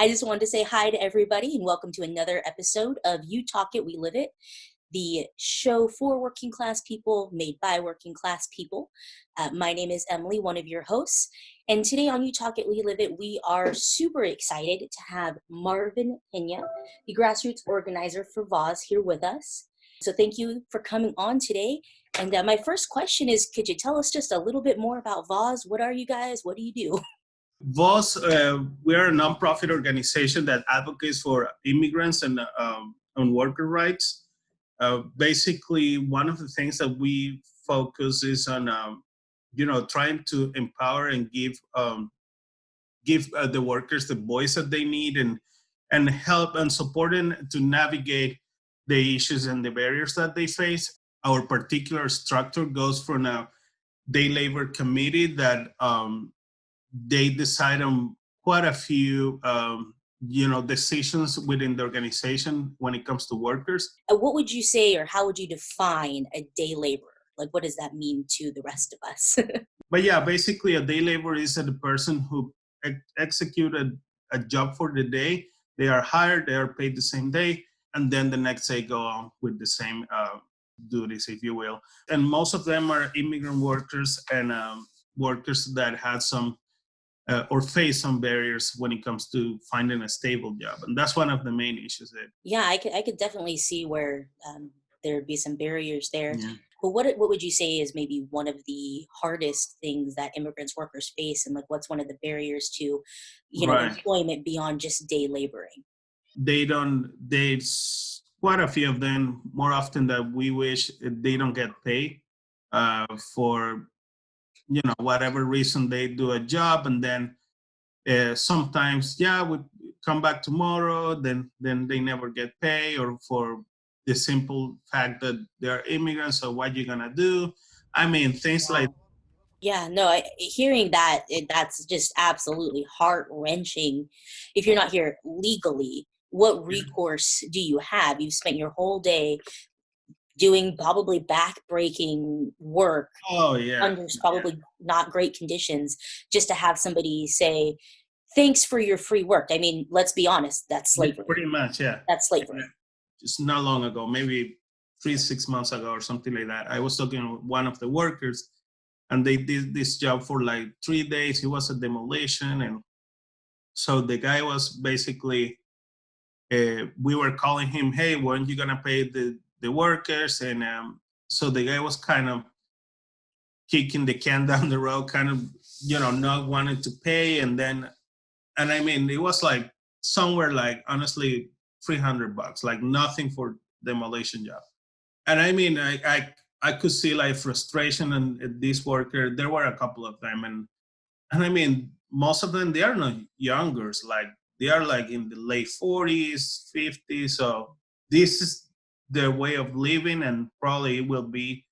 I just wanted to say hi to everybody and welcome to another episode of You Talk It, We Live It, the show for working class people, made by working class people. My name is Emily, one of your hosts. And today on You Talk It, We Live It, we are super excited to have Marvin Peña, the grassroots organizer for VOZ, here with us. So thank you for coming on today. And my first question is, could you tell us just a little bit more about VOZ? What are you guys? What do you do? VOZ, we're a nonprofit organization that advocates for immigrants and on worker rights. Basically, one of the things that we focus is on, trying to empower and give the workers the voice that they need and help and support them to navigate the issues and the barriers that they face. Our particular structure goes from a day labor committee that they decide on quite a few decisions within the organization when it comes to workers. What would you say, or how would you define a day laborer? Like, what does that mean to the rest of us? But yeah, basically a day laborer is the person who executed a job for the day. They are hired, they are paid the same day, and then the next day go on with the same duties, if you will. And most of them are immigrant workers and workers that had some or face some barriers when it comes to finding a stable job. And that's one of the main issues there. Yeah, I could definitely see where there'd be some barriers there. Yeah. But what would you say is maybe one of the hardest things that immigrants workers face, and like what's one of the barriers to, Right. employment beyond just day laboring? There's quite a few of them, more often than we wish. They don't get paid for whatever reason. They do a job and then sometimes we come back tomorrow, then they never get paid, or for the simple fact that they're immigrants, so what you gonna do? I mean, things like. Yeah, no, hearing that, that's just absolutely heart-wrenching. If you're not here legally, what recourse do you have? You've spent your whole day doing probably back-breaking work under probably not great conditions, just to have somebody say, thanks for your free work. I mean, let's be honest, that's slavery. Pretty much, yeah. That's slavery. Just not long ago, maybe 3-6 months ago or something like that, I was talking with one of the workers, and they did this job for like 3 days. It was a demolition, and so the guy was basically, we were calling him, hey, when are you gonna pay the workers? And so the guy was kind of kicking the can down the road, kind of, not wanting to pay. And I mean, it was like somewhere like, honestly, $300, like nothing for demolition job. And I mean, I could see like frustration in this worker. There were a couple of them. And I mean, most of them, they are not youngers, like they are like in the late 40s, 50s. So this is their way of living, and probably it will be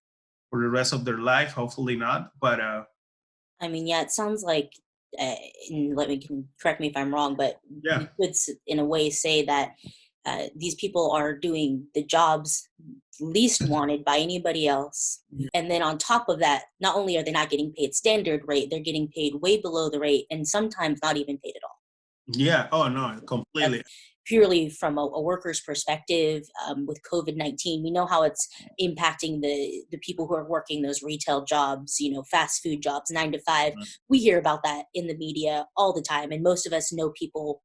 for the rest of their life. Hopefully not. But I mean, yeah, it sounds like, correct me if I'm wrong, but you could in a way say that these people are doing the jobs least wanted by anybody else. And then on top of that, not only are they not getting paid standard rate, they're getting paid way below the rate, and sometimes not even paid at all. Yeah. Oh, no, completely. That's purely from a worker's perspective, with COVID-19, we know how it's impacting the people who are working those retail jobs, fast food jobs, 9 to 5. Right. We hear about that in the media all the time, and most of us know people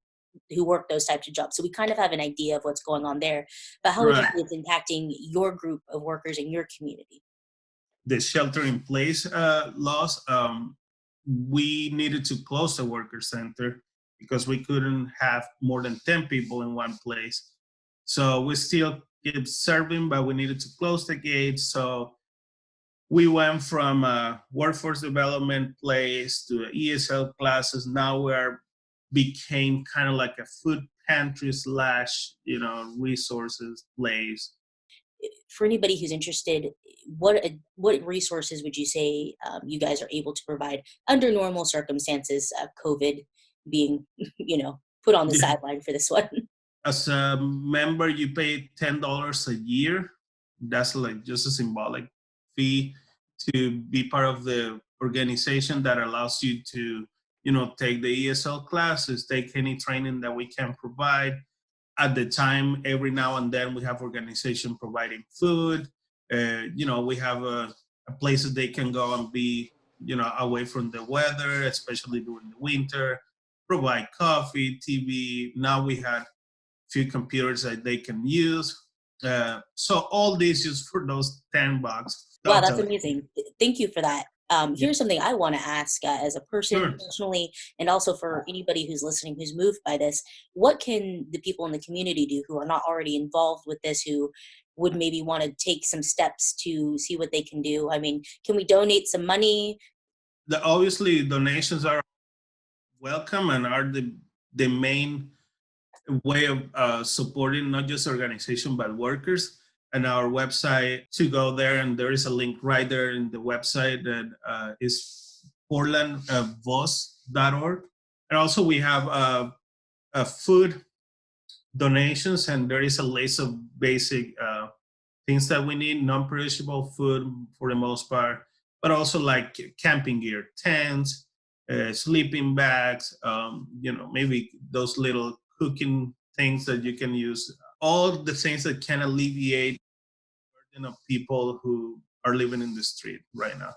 who work those types of jobs. So we kind of have an idea of what's going on there. But how is it impacting your group of workers in your community? The shelter-in-place laws, we needed to close the worker center because we couldn't have more than 10 people in one place. So we still kept serving, but we needed to close the gates. So we went from a workforce development place to ESL classes. Now became kind of like a food pantry / resources place. For anybody who's interested, what resources would you say you guys are able to provide under normal circumstances, COVID being, put on the sideline for this one? As a member, you pay $10 a year. That's like just a symbolic fee to be part of the organization that allows you to, take the ESL classes, take any training that we can provide. At the time, every now and then we have organization providing food. We have a places they can go and be, away from the weather, especially during the winter. Provide coffee, TV. Now we had few computers that they can use. So all this just for those $10. Wow, that's amazing. Thank you for that. Yeah, Here's something I want to ask as a person sure. personally, and also for anybody who's listening who's moved by this. What can the people in the community do who are not already involved with this, who would maybe want to take some steps to see what they can do? I mean, can we donate some money? Obviously, donations are welcome and are the main way of supporting not just organization but workers. And our website to go there, and there is a link right there in the website that is portlandvoz.org. And also we have food donations, and there is a list of basic things that we need, non-perishable food for the most part, but also like camping gear, tents, sleeping bags, maybe those little cooking things that you can use, all the things that can alleviate the burden of people who are living in the street right now.